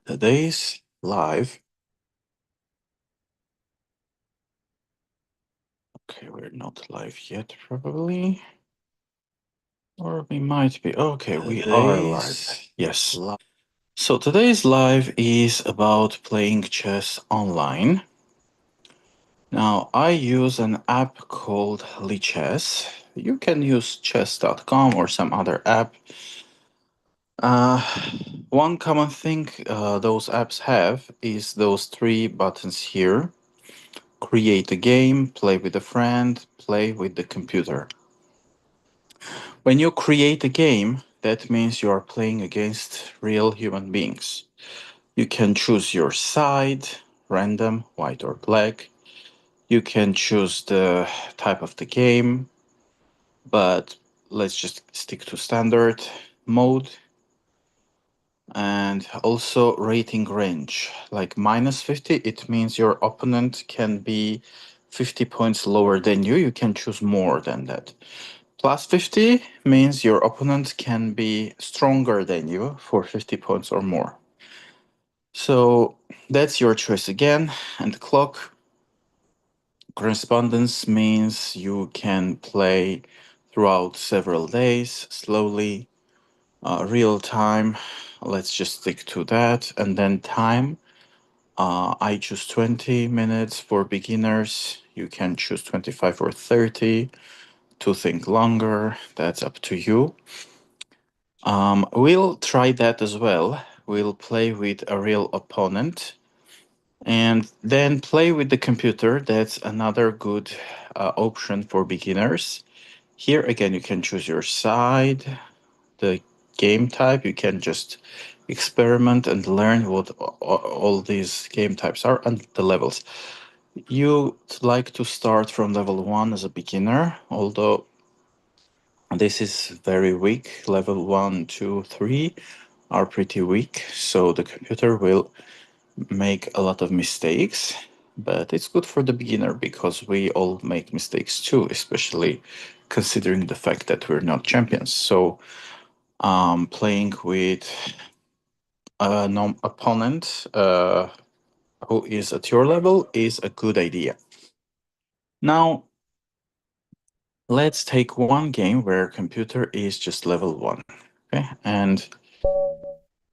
Today's live. Okay, we're not live yet, probably. Or we might be. Okay, we are live. Yes. So today's live is about playing chess online. Now, I use an app called Lichess. You can use chess.com or some other app. Uh, One common thing those apps have is those three buttons here: create a game, play with a friend, play with the computer. When you create a game, that means you are playing against real human beings. You can choose your side, random, white or black. You can choose the type of the game, but let's just stick to standard mode. And also rating range. Like -50, it means your opponent can be 50 points lower than you. You can choose more than that. +50 means your opponent can be stronger than you for 50 points or more. So that's your choice again. And clock correspondence means you can play throughout several days, slowly, real time. Let's just stick to that. And then time. I choose 20 minutes for beginners. You can choose 25 or 30 to think longer. That's up to you. We'll try that as well. We'll play with a real opponent and then play with the computer. That's another good option for beginners. Here again, you can choose your side, the game type. You can just experiment and learn what all these game types are and the levels. You like to start from level 1 as a beginner, although this is very weak. Level 1, 2, 3 are pretty weak, so the computer will make a lot of mistakes. But it's good for the beginner because we all make mistakes too, especially considering the fact that we're not champions. So playing with a non opponent who is at your level is a good idea. Now, let's take one game where computer is just level 1. Okay, and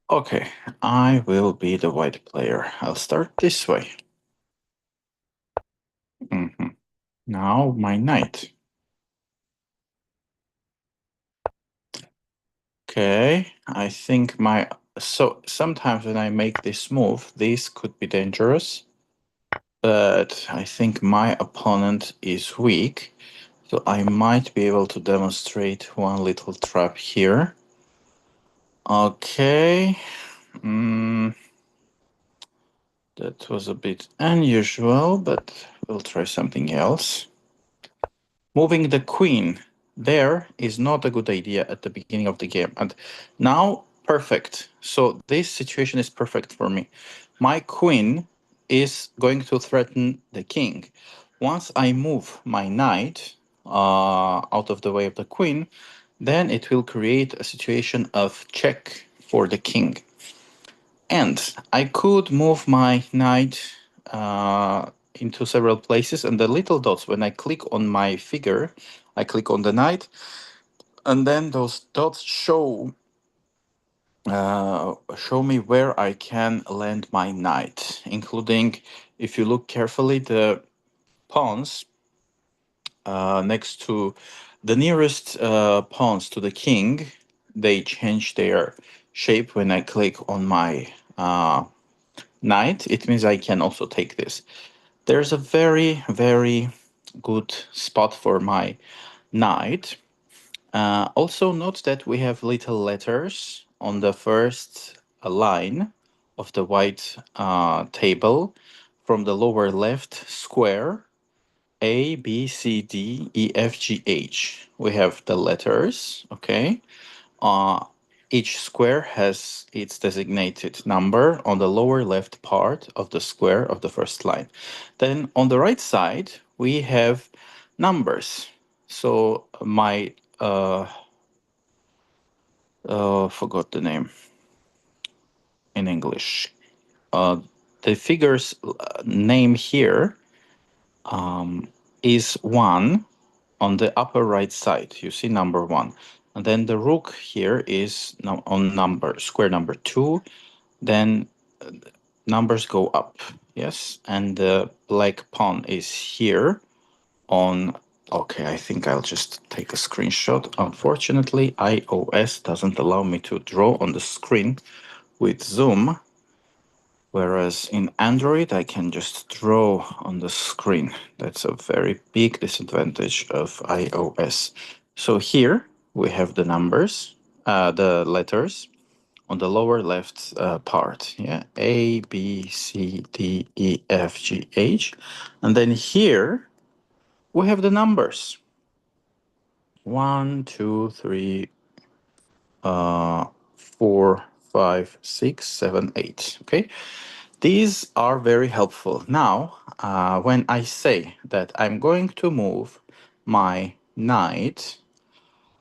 okay, I will be the white player. I'll start this way. Now my knight. Okay, I think my... So sometimes when I make this move, this could be dangerous, but I think my opponent is weak, so I might be able to demonstrate one little trap here. Okay, that was a bit unusual, but we'll try something else. Moving the queen there is not a good idea at the beginning of the game. And now, perfect. So this situation is perfect for me. My queen is going to threaten the king. Once I move my knight out of the way of the queen, then it will create a situation of check for the king. And I could move my knight into several places, and the little dots, when I click on my figure, I click on the knight, and then those dots show me where I can land my knight, including, if you look carefully, the pawns next to the nearest pawns to the king. They change their shape when I click on my knight. It means I can also take this. There's a very, very good spot for my knight. Also note that we have little letters on the first line of the white table from the lower left square. A, B, C, D, E, F, G, H. We have the letters, okay? Uh, each square has its designated number on the lower left part of the square of the first line. Then on the right side, we have numbers. So my forgot the name in English. uh, the figure's name here is 1 on the upper right side. You see number 1. And then the rook here is on number square number 2. Then numbers go up. Yes. And the black pawn is here on. Okay, I think I'll just take a screenshot. Unfortunately, iOS doesn't allow me to draw on the screen with zoom, whereas in Android I can just draw on the screen. That's a very big disadvantage of iOS. So here we have the numbers, the letters on the lower left part. Yeah, A, B, C, D, E, F, G, H. And then here we have the numbers. 1, 2, 3, 4, 5, 6, 7, 8. Okay, these are very helpful. Now, when I say that I'm going to move my knight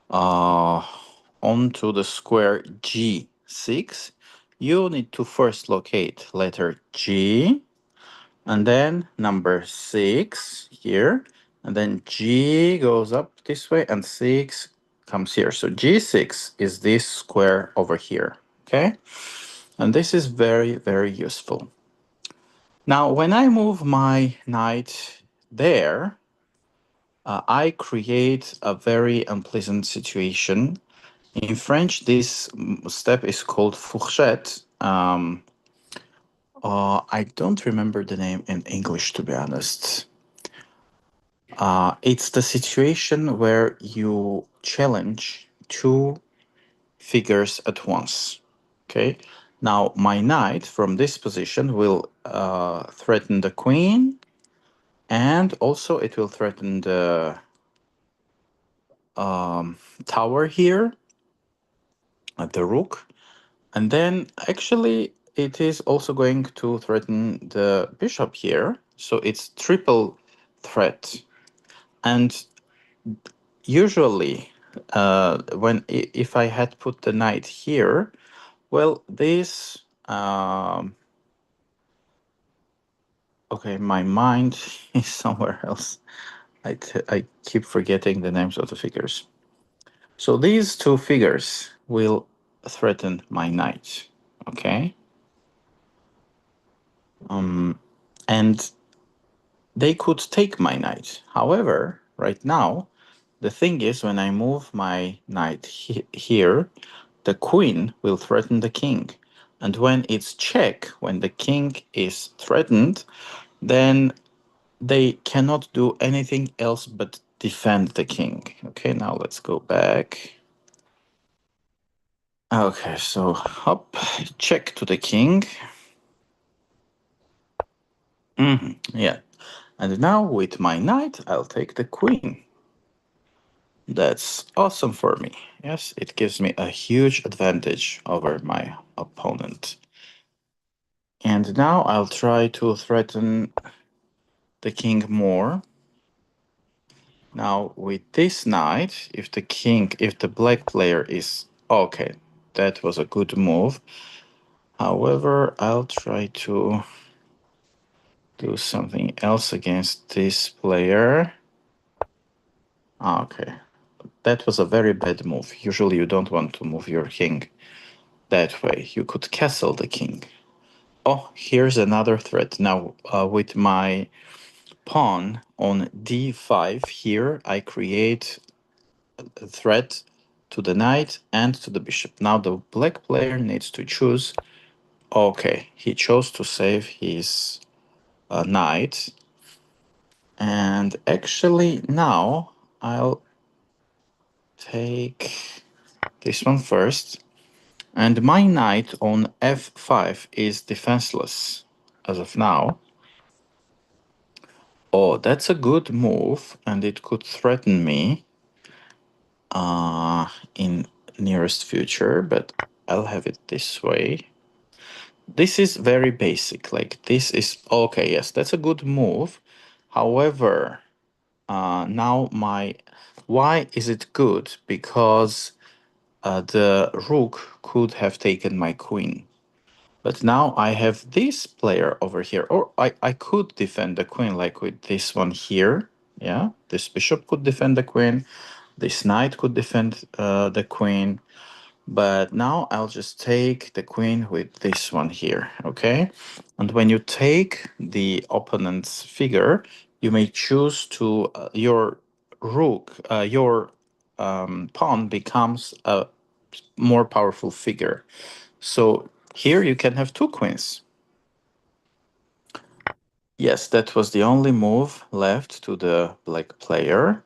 onto the square G6, you need to first locate letter G, and then number 6 here, and then G goes up this way and 6 comes here. So G6 is this square over here, okay? And this is very, very useful. Now, when I move my knight there, I create a very unpleasant situation. In French, this step is called fourchette. I don't remember the name in English, to be honest. It's the situation where you challenge two figures at once. Okay. Now, my knight from this position will threaten the queen, and also it will threaten the tower here at the rook. And then actually it is also going to threaten the bishop here. So it's triple threat. And usually if I had put the knight here, well, this okay, my mind is somewhere else. I keep forgetting the names of the figures. So these two figures will threaten my knight, okay? And they could take my knight. However, right now, the thing is, when I move my knight here, the queen will threaten the king. And when it's check, when the king is threatened, then they cannot do anything else but defend the king. Okay, now let's go back. Okay, so hop, check to the king. Yeah, and now with my knight, I'll take the queen. That's awesome for me. Yes, it gives me a huge advantage over my opponent. And now I'll try to threaten the king more. Now with this knight, if the black player is okay, that was a good move. However, I'll try to do something else against this player. Okay, that was a very bad move. Usually you don't want to move your king that way. You could castle the king. Oh, here's another threat. Now, with my pawn on d5 here, I create a threat to the knight and to the bishop. Now the black player needs to choose. Okay, he chose to save his knight. And actually now I'll take this one first. And my knight on f5 is defenseless as of now. Oh, that's a good move, and it could threaten me in nearest future, but I'll have it this way. This is very basic, like this is okay, yes, that's a good move. However, now why is it good? Because the rook could have taken my queen. But now I have this player over here, or I could defend the queen like with this one here. Yeah, this bishop could defend the queen. This knight could defend the queen. But now I'll just take the queen with this one here, okay? And when you take the opponent's figure, you may choose to, your rook, your pawn becomes a more powerful figure. So here you can have two queens. Yes, that was the only move left to the black player.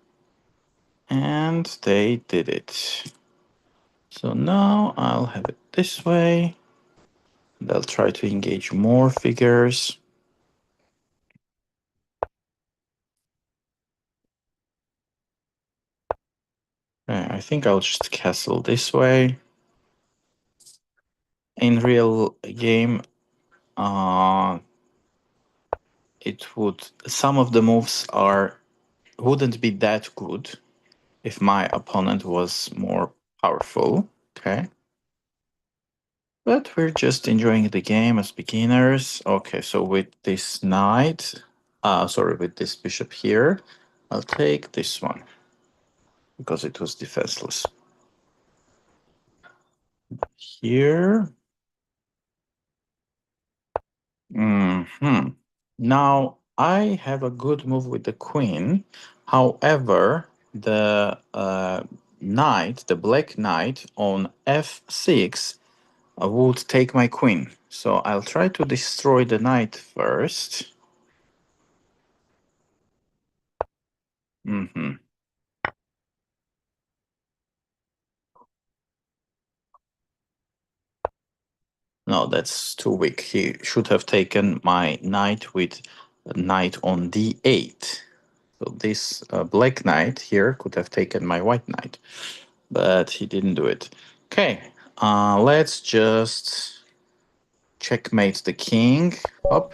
And they did it. So now I'll have it this way. They'll try to engage more figures. I think I'll just castle this way. In real game, some of the moves wouldn't be that good if my opponent was more powerful. Okay. But we're just enjoying the game as beginners. Okay, so with this knight, with this bishop here, I'll take this one because it was defenseless. Here. Now I have a good move with the queen. However, the knight, the black knight on f6 would take my queen. So I'll try to destroy the knight first. No, that's too weak. He should have taken my knight with knight on d8. So this black knight here could have taken my white knight, but he didn't do it. Okay, let's just checkmate the king. Up,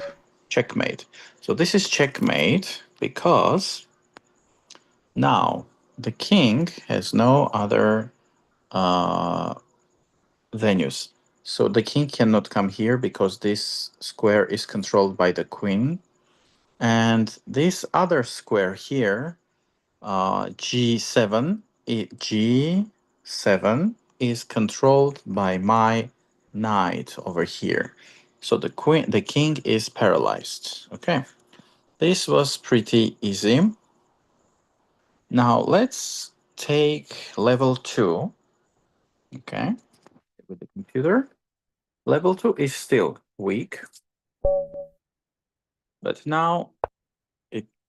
checkmate. So this is checkmate because now the king has no other venues. So the king cannot come here because this square is controlled by the queen. And this other square here, G7, G7 is controlled by my knight over here. So the king is paralyzed. Okay, this was pretty easy. Now let's take level 2. Okay, with the computer. Level 2 is still weak, but now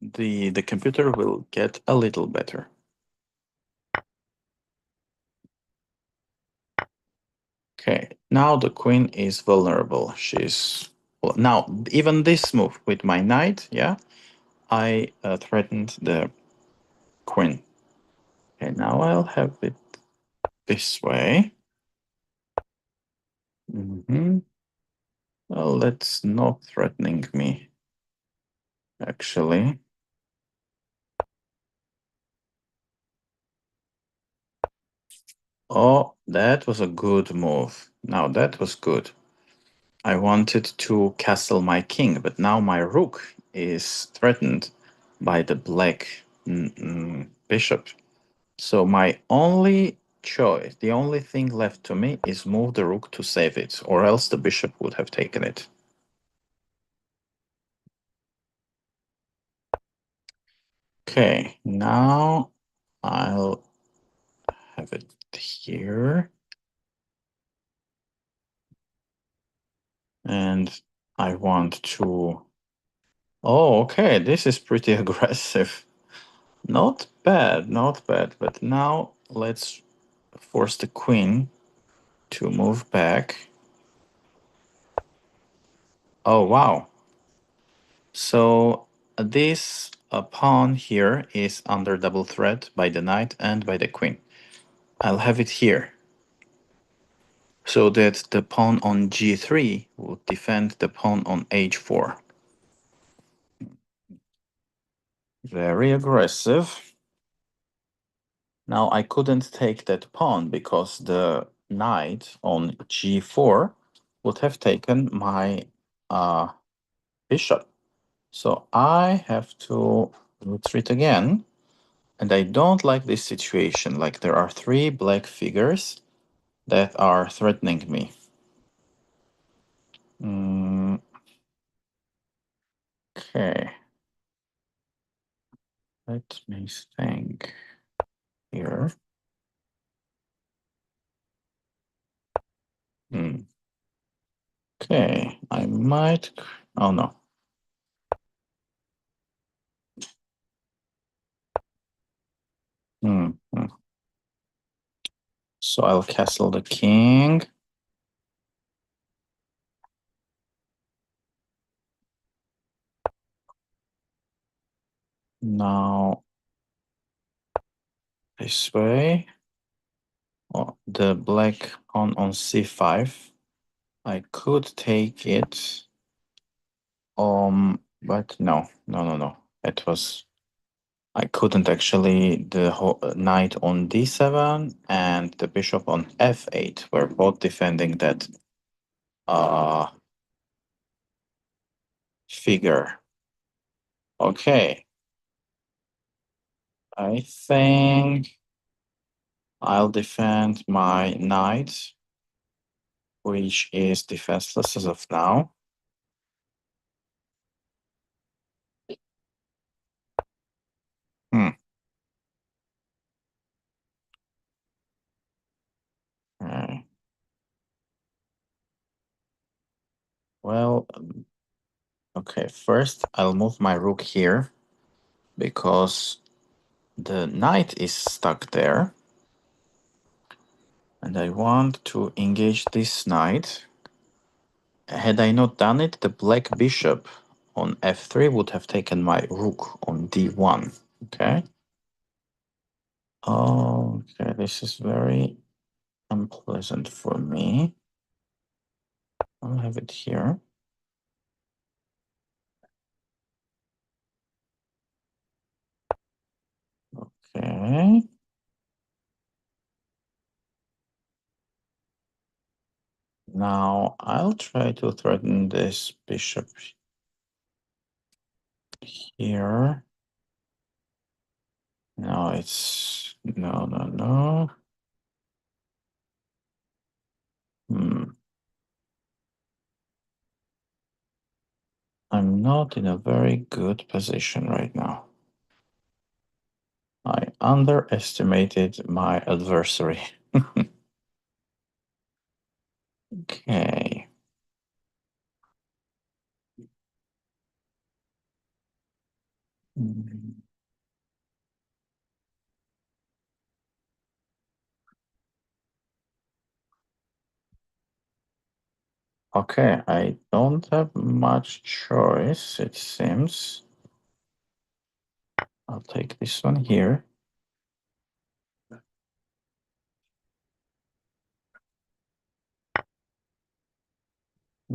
the computer will get a little better. Okay, now the queen is vulnerable. Now even this move with my knight, yeah, I threatened the queen. Okay, now I'll have it this way. Well, that's not threatening me, actually. Oh, that was a good move. Now that was good. I wanted to castle my king, but now my rook is threatened by the black bishop. So my only choice, the only thing left to me is move the rook to save it, or else the bishop would have taken it. Okay, now I'll have it here. And I want to... Oh, okay, this is pretty aggressive. Not bad, not bad. But now let's force the queen to move back. Oh, wow. So this pawn here is under double threat by the knight and by the queen. I'll have it here, so that the pawn on g3 would defend the pawn on h4. Very aggressive. Now I couldn't take that pawn because the knight on g4 would have taken my uh, bishop. So I have to retreat again. And I don't like this situation. Like there are three black figures that are threatening me. Mm, okay. Let me think here. Hmm. Okay, I might. Oh no. Hmm. hmm. So I'll castle the king. Now this way. Oh, the black pawn on c5. I could take it. But no, no, no, no. It was I couldn't actually. The knight on d7 and the bishop on f8 were both defending that uh figure. Okay, I think I'll defend my knight, which is defenseless as of now. Hmm. Uh, well, okay. First, I'll move my rook here because the knight is stuck there. And I want to engage this knight. Had I not done it, the black bishop on f3 would have taken my rook on d1. Okay. Okay, this is very unpleasant for me. I'll have it here. Okay. Now I'll try to threaten this bishop here. No, it's no, no, no. Hmm. I'm not in a very good position right now. I underestimated my adversary. Okay. Mm, okay, I don't have much choice, it seems. I'll take this one here.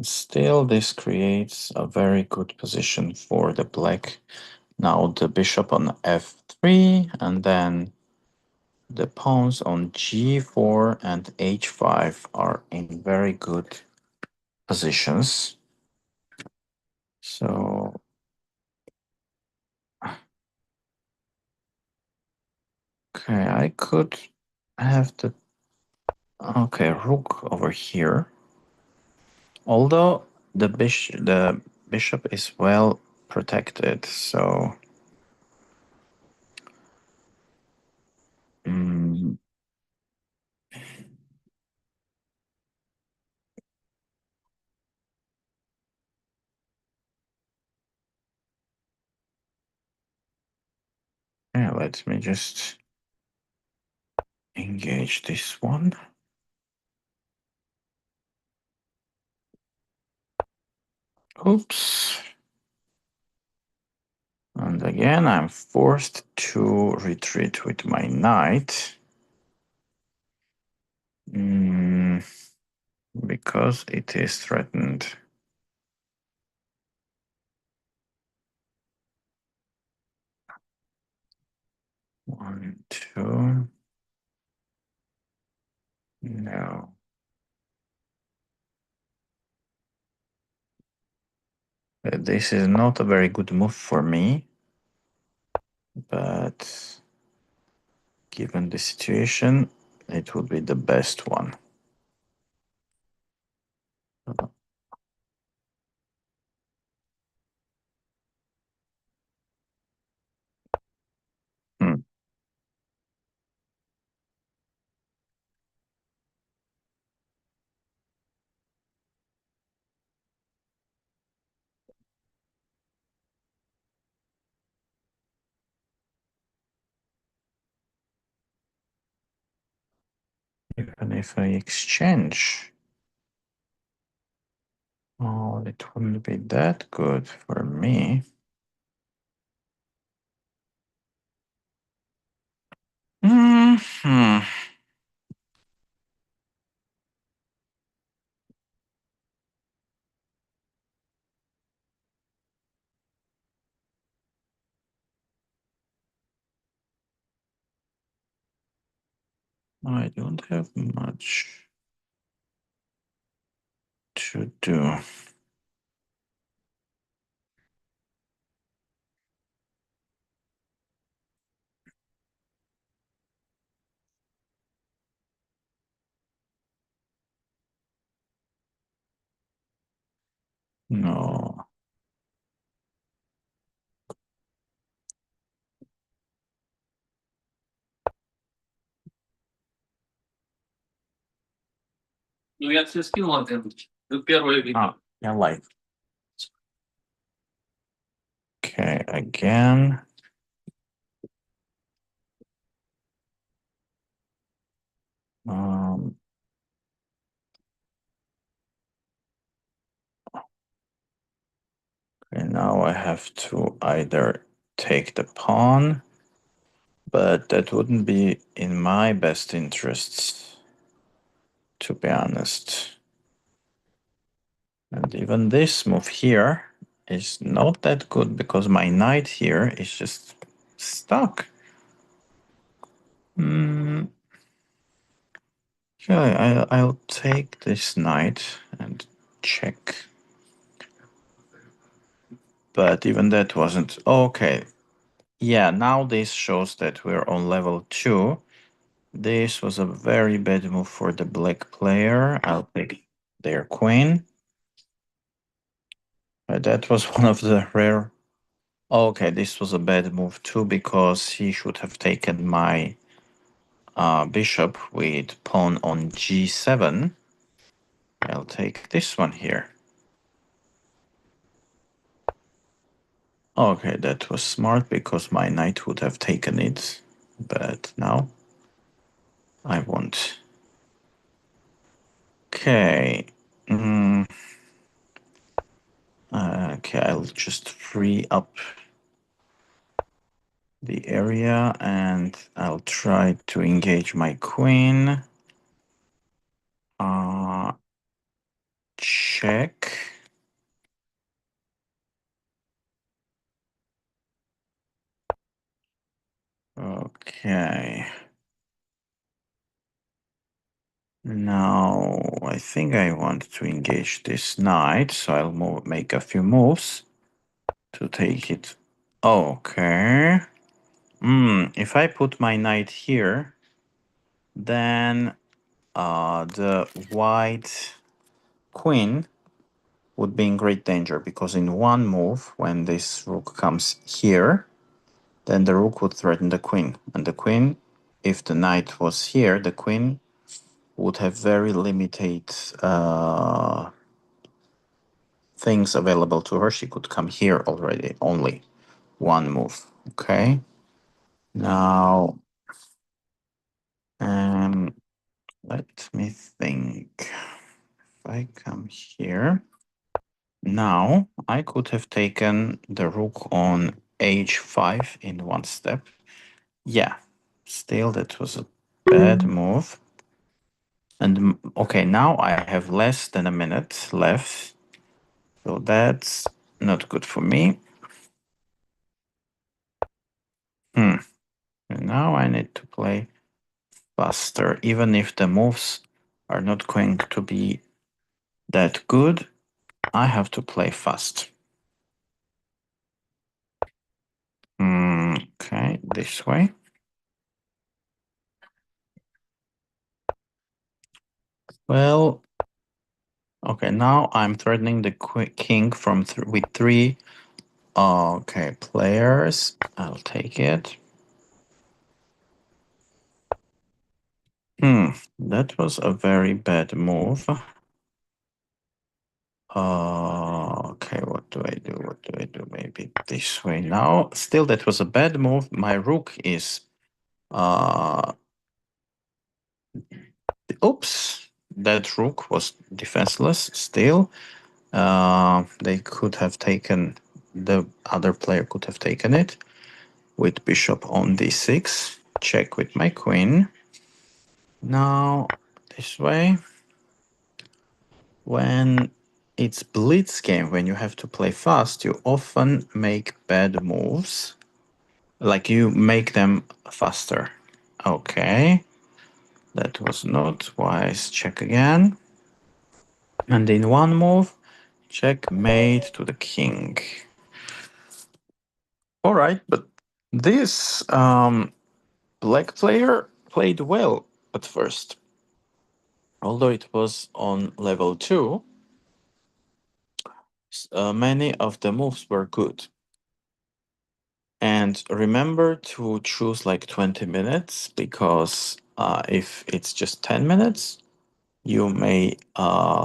Still, this creates a very good position for the black. Now the bishop on f3, and then the pawns on g4 and h5 are in very good positions. So, okay, I could have the rook over here. Although the bishop is well protected, so mm, yeah, let me just engage this one. Oops. And again, I'm forced to retreat with my knight. Mm, because it is threatened. One, two. No. This is not a very good move for me, but given the situation, it would be the best one. Hmm. Even if I exchange, oh, it wouldn't be that good for me. Hmm. I don't have much to do. No. Ну, я все скинул, один. Первое видео. Я like. Okay, again. Um, okay, now I have to either take the pawn, but that wouldn't be in my best interests, to be honest. And even this move here is not that good because my knight here is just stuck. Hmm. Okay, I'll take this knight and check. But even that wasn't okay. Yeah, now this shows that we're on level 2. This was a very bad move for the black player. I'll take their queen. That was one of the rare. Okay, this was a bad move too because he should have taken my bishop with pawn on g7. I'll take this one here. Okay, that was smart because my knight would have taken it, but now I won't. Okay. Okay, I'll just free up the area and I'll try to engage my queen. Check. Okay. Now I think I want to engage this knight, so I'll make a few moves to take it. Okay. If I put my knight here, then the white queen would be in great danger because in one move, when this rook comes here, then the rook would threaten the queen. And the queen, if the knight was here, the queen would have very limited things available to her. She could come here already, only one move. Okay. Now, let me think. If I come here, now I could have taken the rook on h5 in one step. Yeah, still that was a bad move. And okay, now I have less than a minute left. So that's not good for me. And now I need to play faster, even if the moves are not going to be that good. I have to play fast. Okay, this way. Well, okay, now I'm threatening the king from with three. Okay, players. I'll take it. That was a very bad move. Okay, what do I do? What do I do? Maybe this way now. Still, that was a bad move. My rook is oops. That rook was defenseless still. They could have taken, the other player could have taken it with bishop on d6. Check with my queen. Now, this way. When it's blitz game, when you have to play fast, you often make bad moves. Like you make them faster. Okay. That was not wise. Check again. And in one move, checkmate to the king. All right, but this black player played well at first. Although it was on level 2, many of the moves were good. And remember to choose like 20 minutes because if it's just 10 minutes, you may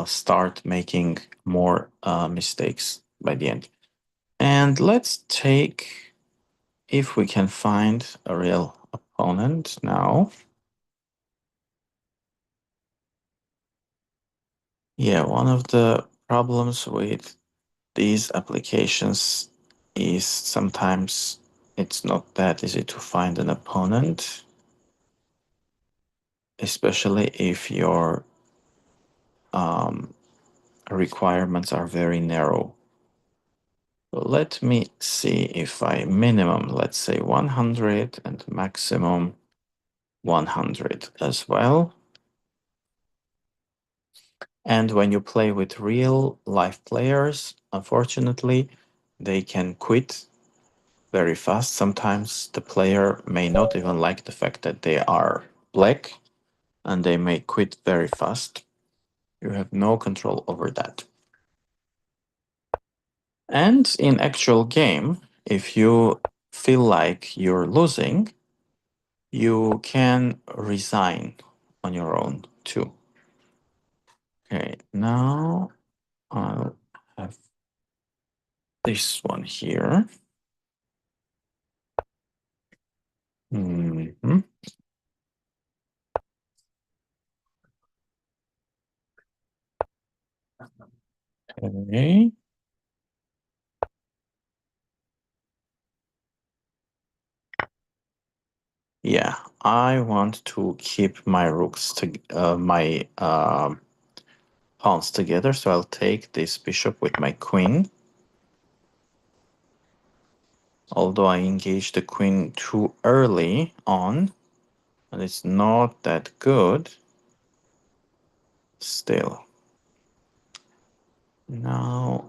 start making more mistakes by the end. And let's take, if we can find a real opponent now. Yeah, one of the problems with these applications is sometimes it's not that easy to find an opponent, especially if your requirements are very narrow. Let me see if I minimum, let's say 100 and maximum 100 as well. And when you play with real life players, unfortunately, they can quit very fast. Sometimes the player may not even like the fact that they are black and they may quit very fast. You have no control over that. And in actual game, if you feel like you're losing, you can resign on your own too. Okay, now I'll have this one here. Mm-hmm. Okay. Yeah, I want to keep my rooks to my pawns together, so I'll take this bishop with my queen. Although I engaged the queen too early on, and it's not that good. Still. Now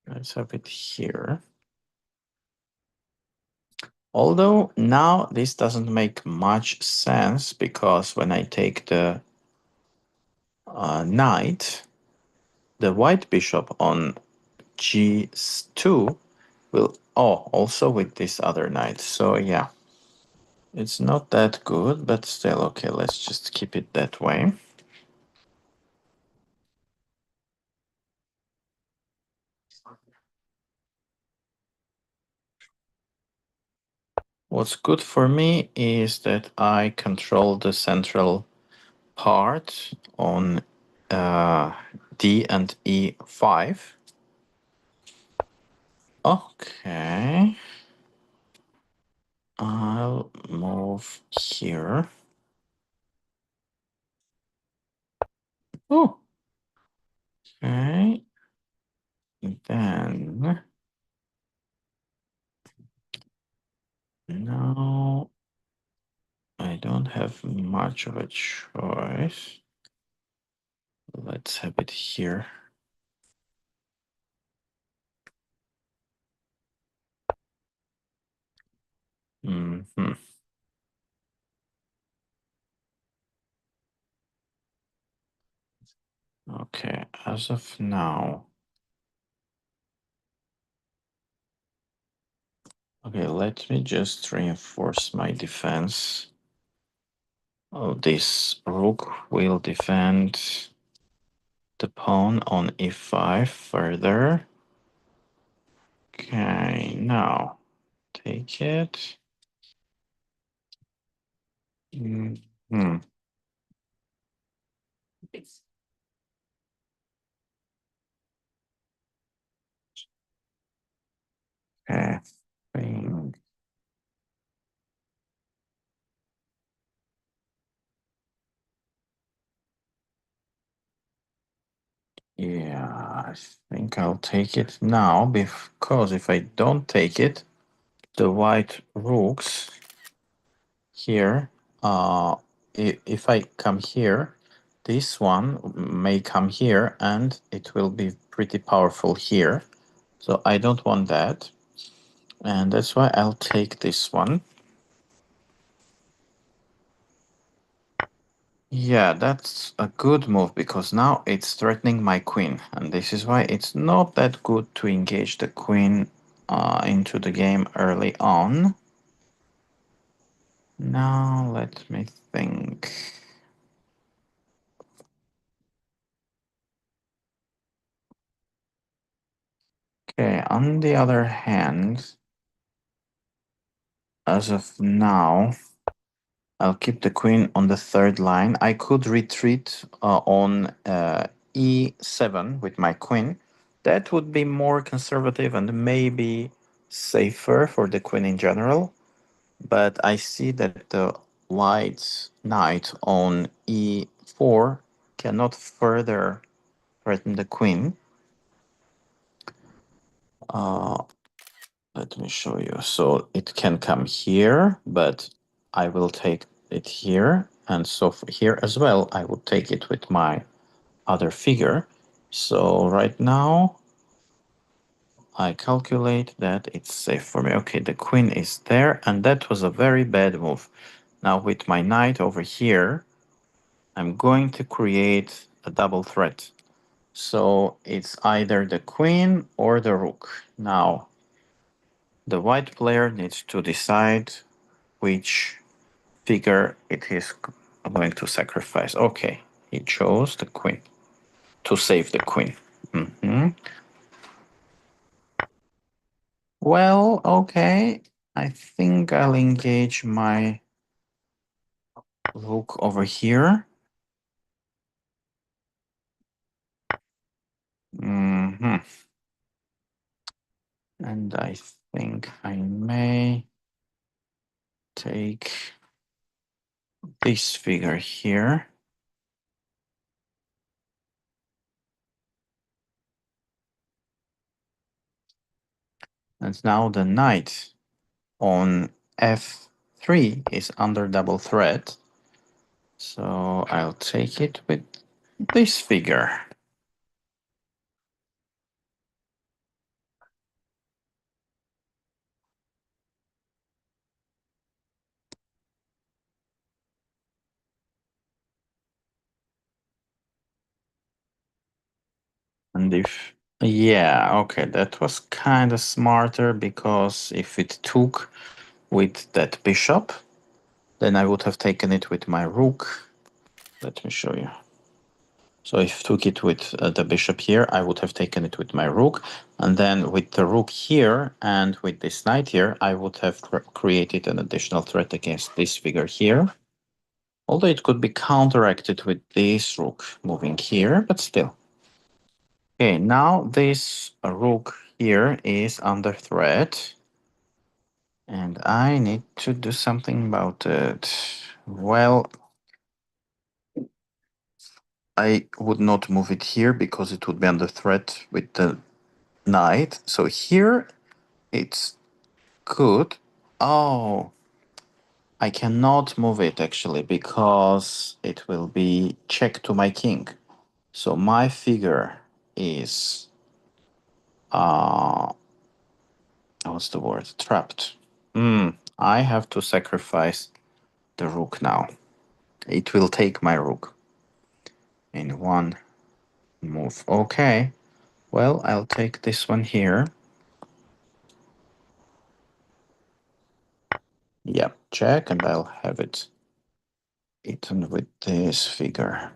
let's have it here. Although now this doesn't make much sense because when I take the knight, the white bishop on g2 will, also with this other knight. So yeah, it's not that good, but still okay. Let's just keep it that way. What's good for me is that I control the central part on D and E5. Okay. I'll move here. Oh. Okay. Then now I don't have much of a choice. Let's have it here. Mhm. Okay, as of now. Okay, let me just reinforce my defense. Oh, this rook will defend the pawn on e5 further. Okay, now take it. Hmm. Okay. Think. Yeah, I think I'll take it now because if I don't take it, the white rooks here, if I come here, this one may come here and it will be pretty powerful here. So I don't want that. And that's why I'll take this one. Yeah, that's a good move because now it's threatening my queen. And this is why it's not that good to engage the queen into the game early on. Now let me think. Okay, on the other hand, as of now, I'll keep the queen on the third line. I could retreat on e7 with my queen. That would be more conservative and maybe safer for the queen in general. But I see that the white knight on e4 cannot further threaten the queen. Uh, Let me show you. So it can come here, but I will take it here. And so for here as well, I would take it with my other figure. So right now, I calculate that it's safe for me. Okay, the queen is there, and that was a very bad move. Now with my knight over here, I'm going to create a double threat. So it's either the queen or the rook. Now, the white player needs to decide which figure it is going to sacrifice. Okay, he chose the queen to save the queen. Well, okay. I think I'll engage my rook over here. And I think I may take this figure here. And now the knight on f3 is under double threat. So I'll take it with this figure. And if, yeah, okay, that was kind of smarter because if it took with that bishop, then I would have taken it with my rook. Let me show you. So if I took it with the bishop here, I would have taken it with my rook. And then with the rook here and with this knight here, I would have created an additional threat against this figure here. Although it could be counteracted with this rook moving here, but still. Okay, now this rook here is under threat. And I need to do something about it. Well, I would not move it here because it would be under threat with the knight. So here it's good. Oh, I cannot move it actually because it will be check to my king. So my figure is what's the word? Trapped. I have to sacrifice the rook now. It will take my rook in one move. Okay. Well, I'll take this one here. Yep, check, and I'll have it eaten with this figure.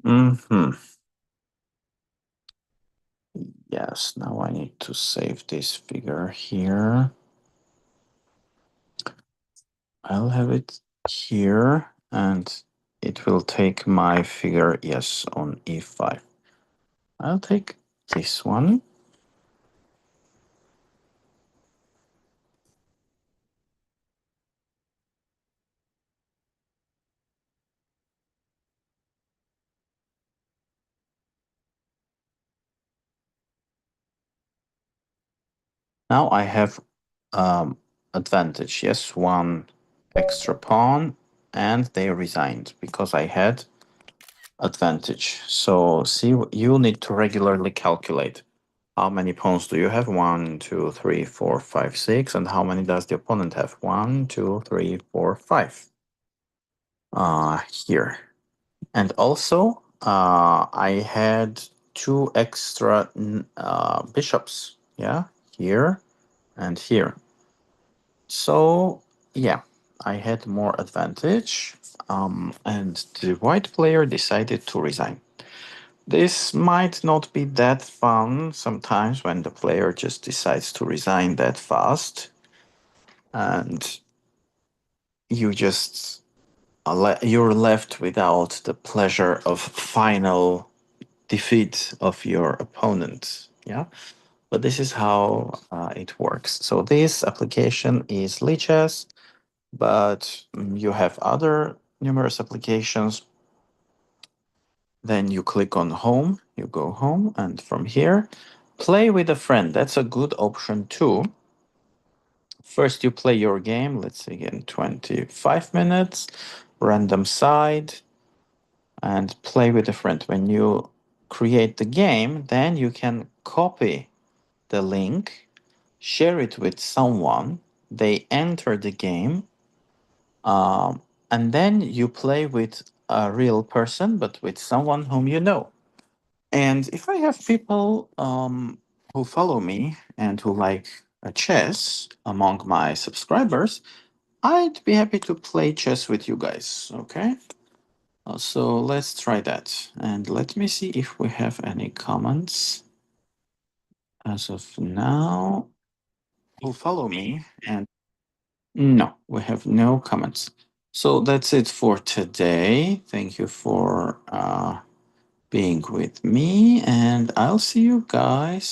Mm-hmm. Yes, now I need to save this figure here. I'll have it here, and it will take my figure, yes, on e5. I'll take this one. Now I have advantage, yes, one extra pawn, and they resigned because I had advantage. So see, you need to regularly calculate how many pawns do you have? 1, 2, 3, 4, 5, 6. And how many does the opponent have? 1, 2, 3, 4, 5. Here. And also, I had 2 extra bishops. Yeah, here and here. So, yeah, I had more advantage. And the white player decided to resign. This might not be that fun sometimes when the player just decides to resign that fast and you just you're left without the pleasure of final defeat of your opponent. Yeah, but this is how it works. So this application is Lichess, but you have other numerous applications. Then you click on home, you go home, and from here, play with a friend. That's a good option too. First, you play your game, let's say again 25 minutes, random side, and play with a friend. When you create the game, then you can copy the link, share it with someone, they enter the game, and then you play with a real person, but with someone whom you know. And if I have people who follow me and who like chess among my subscribers, I'd be happy to play chess with you guys. Okay. So let's try that. And let me see if we have any comments. As of now, who follow me and no, we have no comments. So that's it for today. Thank you for being with me, and I'll see you guys